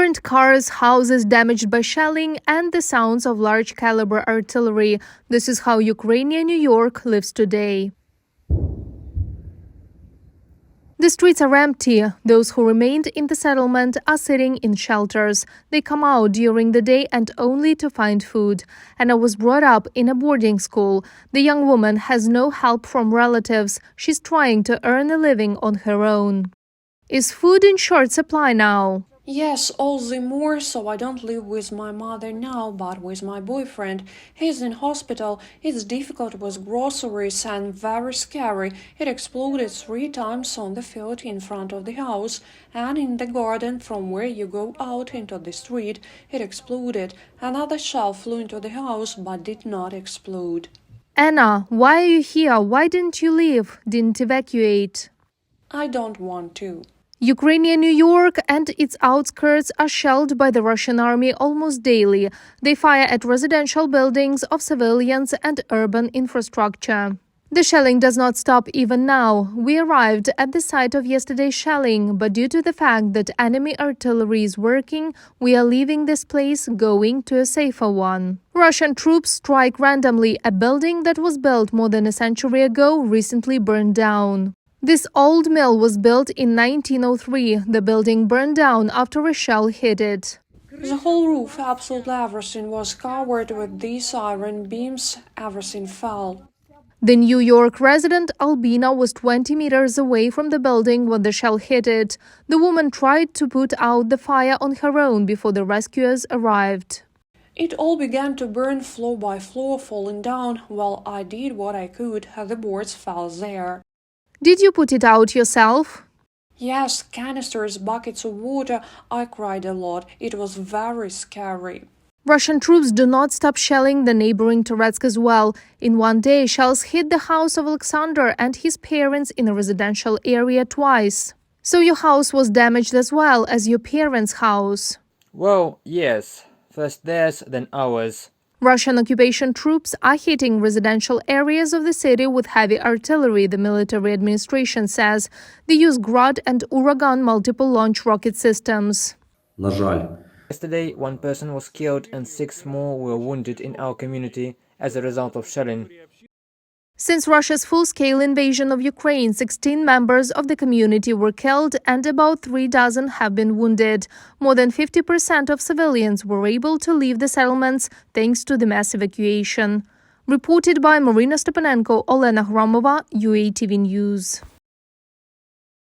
Burnt cars, houses damaged by shelling, and the sounds of large-caliber artillery. This is how Ukrainian New York lives today. The streets are empty. Those who remained in the settlement are sitting in shelters. They come out during the day and only to find food. Anna was brought up in a boarding school. The young woman has no help from relatives. She's trying to earn a living on her own. Is food in short supply now? Yes, all the more so I don't live with my mother now, but with my boyfriend. He's in hospital. It's difficult with groceries and very scary. It exploded 3 times on the field in front of the house, and in the garden from where you go out into the street, it exploded. Another shell flew into the house but did not explode. Anna, why are you here? Why didn't you leave? Didn't evacuate? I don't want to. Ukrainian New York and its outskirts are shelled by the Russian army almost daily. They fire at residential buildings of civilians and urban infrastructure. The shelling does not stop even now. We arrived at the site of yesterday's shelling, but due to the fact that enemy artillery is working, we are leaving this place, going to a safer one. Russian troops strike randomly. A building that was built more than a century ago recently burned down. This old mill was built in 1903. The building burned down after a shell hit it. The whole roof, absolutely everything, was covered with these iron beams. Everything fell. The New York resident Albina was 20 meters away from the building when the shell hit it. The woman tried to put out the fire on her own before the rescuers arrived. It all began to burn floor by floor, falling down. Well, I did what I could. The boards fell there. Did you put it out yourself? Yes, canisters, buckets of water. I cried a lot. It was very scary. Russian troops do not stop shelling the neighboring Donetsk as well. In one day, shells hit the house of Alexander and his parents in a residential area twice. So your house was damaged as well as your parents' house? Well, yes. First theirs, then ours. Russian occupation troops are hitting residential areas of the city with heavy artillery, the military administration says. They use Grad and Uragan multiple launch rocket systems. На жаль. Yesterday, 1 person was killed and 6 more were wounded in our community as a result of shelling. Since Russia's full-scale invasion of Ukraine, 16 members of the community were killed and about 3 dozen have been wounded. More than 50% of civilians were able to leave the settlements thanks to the mass evacuation. Reported by Marina Stepanenko, Olena Hromova, UATV News.